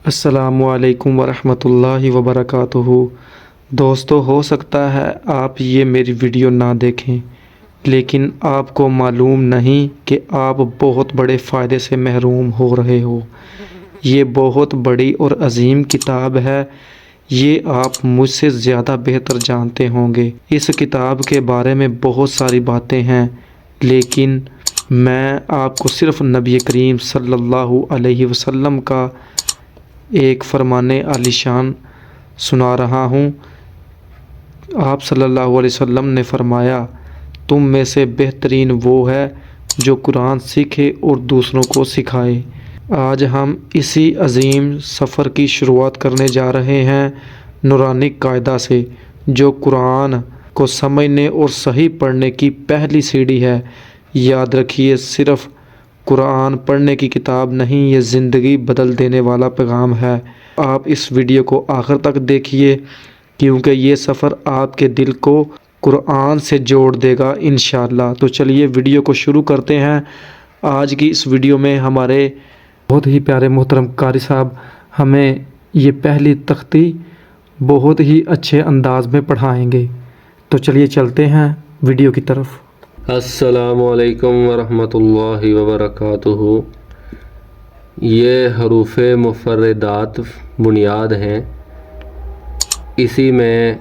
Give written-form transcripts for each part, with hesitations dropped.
السلام علیکم ورحمۃ اللہ وبرکاتہ۔ دوستو، ہو سکتا ہے آپ یہ میری ویڈیو نہ دیکھیں، لیکن آپ کو معلوم نہیں کہ آپ بہت بڑے فائدے سے محروم ہو رہے ہو۔ یہ بہت بڑی اور عظیم کتاب ہے، یہ آپ مجھ سے زیادہ بہتر جانتے ہوں گے۔ اس کتاب کے بارے میں بہت ساری باتیں ہیں، لیکن میں آپ کو صرف نبی کریم صلی اللہ علیہ وسلم کا ایک فرمان عالی شان سنا رہا ہوں۔ آپ صلی اللہ علیہ وسلم نے فرمایا، تم میں سے بہترین وہ ہے جو قرآن سیکھے اور دوسروں کو سکھائے۔ آج ہم اسی عظیم سفر کی شروعات کرنے جا رہے ہیں، نورانی قاعدہ سے، جو قرآن کو سمجھنے اور صحیح پڑھنے کی پہلی سیڑھی ہے۔ یاد رکھیے، صرف قرآن پڑھنے کی کتاب نہیں، یہ زندگی بدل دینے والا پیغام ہے۔ آپ اس ویڈیو کو آخر تک دیکھیے، کیونکہ یہ سفر آپ کے دل کو قرآن سے جوڑ دے گا انشاءاللہ۔ تو چلیے ویڈیو کو شروع کرتے ہیں۔ آج کی اس ویڈیو میں ہمارے بہت ہی پیارے محترم قاری صاحب ہمیں یہ پہلی تختی بہت ہی اچھے انداز میں پڑھائیں گے۔ تو چلیے چلتے ہیں ویڈیو کی طرف۔ السلام علیکم ورحمۃ اللہ وبرکاتہ۔ یہ حروف مفردات بنیاد ہیں، اسی میں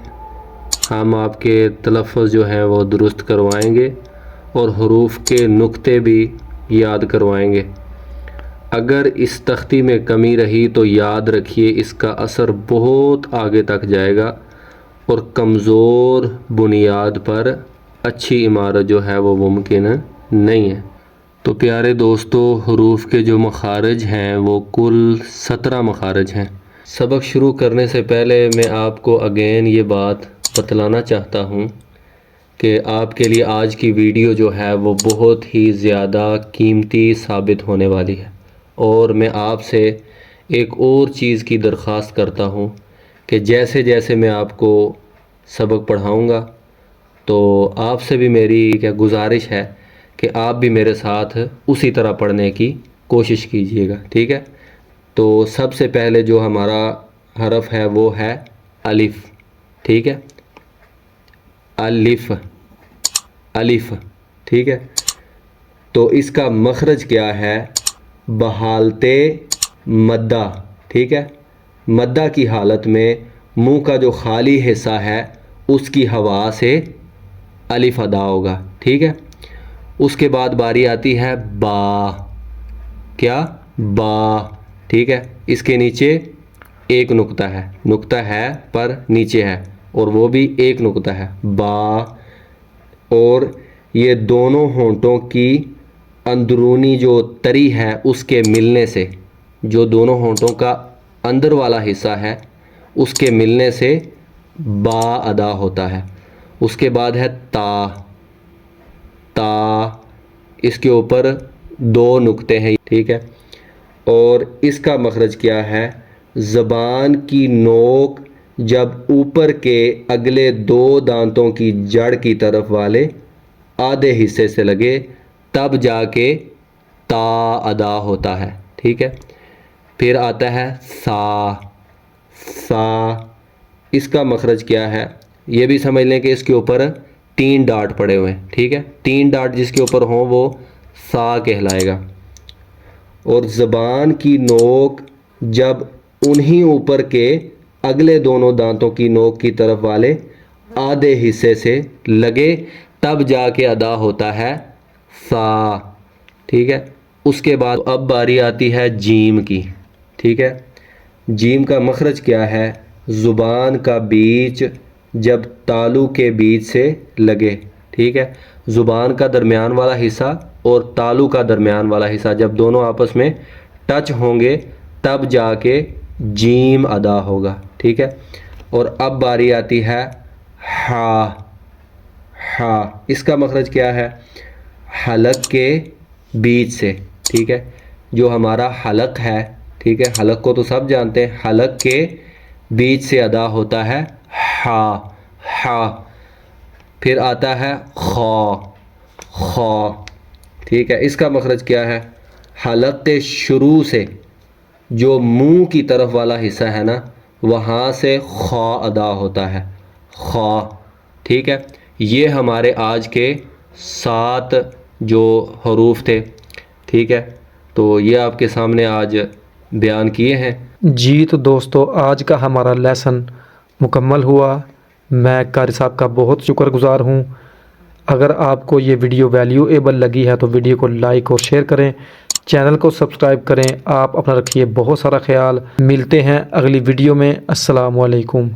ہم آپ کے تلفظ جو ہیں وہ درست کروائیں گے اور حروف کے نقطے بھی یاد کروائیں گے۔ اگر اس تختی میں کمی رہی تو یاد رکھیے اس کا اثر بہت آگے تک جائے گا اور کمزور بنیاد پر اچھی عمارت جو ہے وہ ممکن نہیں ہے۔ تو پیارے دوستو، حروف کے جو مخارج ہیں وہ کل 17 مخارج ہیں۔ سبق شروع کرنے سے پہلے میں آپ کو اگین یہ بات بتلانا چاہتا ہوں کہ آپ کے لیے آج کی ویڈیو جو ہے وہ بہت ہی زیادہ قیمتی ثابت ہونے والی ہے، اور میں آپ سے ایک اور چیز کی درخواست کرتا ہوں کہ جیسے جیسے میں آپ کو سبق پڑھاؤں گا تو آپ سے بھی میری گزارش ہے کہ آپ بھی میرے ساتھ اسی طرح پڑھنے کی کوشش کیجئے گا، ٹھیک ہے؟ تو سب سے پہلے جو ہمارا حرف ہے وہ ہے الف، ٹھیک ہے؟ الف، الف، ٹھیک ہے؟ تو اس کا مخرج کیا ہے؟ بحالت مدہ، ٹھیک ہے؟ مدہ کی حالت میں منہ کا جو خالی حصہ ہے اس کی ہوا سے الف ادا ہوگا، ٹھیک ہے؟ اس کے بعد باری آتی ہے با، کیا؟ با، ٹھیک ہے؟ اس کے نیچے ایک نقطہ ہے، نقطہ ہے پر نیچے ہے، اور وہ بھی ایک نقطہ ہے، با۔ اور یہ دونوں ہونٹوں کی اندرونی جو تری ہے اس کے ملنے سے، جو دونوں ہونٹوں کا اندر والا حصہ ہے اس کے ملنے سے با ادا ہوتا ہے۔ اس کے بعد ہے تا، تا، اس کے اوپر دو نقطے ہیں، ٹھیک ہے؟ اور اس کا مخرج کیا ہے؟ زبان کی نوک جب اوپر کے اگلے دو دانتوں کی جڑ کی طرف والے آدھے حصے سے لگے تب جا کے تا ادا ہوتا ہے، ٹھیک ہے؟ پھر آتا ہے سا، سا، اس کا مخرج کیا ہے؟ یہ بھی سمجھ لیں کہ اس کے اوپر 3 ڈاٹ پڑے ہوئے ہیں، ٹھیک ہے؟ 3 ڈاٹ جس کے اوپر ہوں وہ سا کہلائے گا۔ اور زبان کی نوک جب انہی اوپر کے اگلے دونوں دانتوں کی نوک کی طرف والے آدھے حصے سے لگے تب جا کے ادا ہوتا ہے سا، ٹھیک ہے؟ اس کے بعد اب باری آتی ہے جیم کی، ٹھیک ہے؟ جیم کا مخرج کیا ہے؟ زبان کا بیچ جب تالو کے بیچ سے لگے، ٹھیک ہے؟ زبان کا درمیان والا حصہ اور تالو کا درمیان والا حصہ جب دونوں آپس میں ٹچ ہوں گے تب جا کے جیم ادا ہوگا، ٹھیک ہے؟ اور اب باری آتی ہے ہا، ہا، اس کا مخرج کیا ہے؟ حلق کے بیچ سے، ٹھیک ہے؟ جو ہمارا حلق ہے، ٹھیک ہے؟ حلق کو تو سب جانتے ہیں، حلق کے بیچ سے ادا ہوتا ہے ہا، ہا۔ پھر آتا ہے خا، خا، ٹھیک ہے؟ اس کا مخرج کیا ہے؟ حلق کے شروع سے جو منہ کی طرف والا حصہ ہے نا وہاں سے خا ادا ہوتا ہے، خا، ٹھیک ہے۔ یہ ہمارے آج کے 7 جو حروف تھے، ٹھیک ہے، تو یہ آپ کے سامنے آج بیان کیے ہیں۔ جی تو دوستو آج کا ہمارا لیسن مکمل ہوا۔ میں قاری صاحب کا بہت شکر گزار ہوں۔ اگر آپ کو یہ ویڈیو ویلیویبل لگی ہے تو ویڈیو کو لائک اور شیئر کریں، چینل کو سبسکرائب کریں۔ آپ اپنا رکھیے بہت سارا خیال۔ ملتے ہیں اگلی ویڈیو میں۔ السلام علیکم۔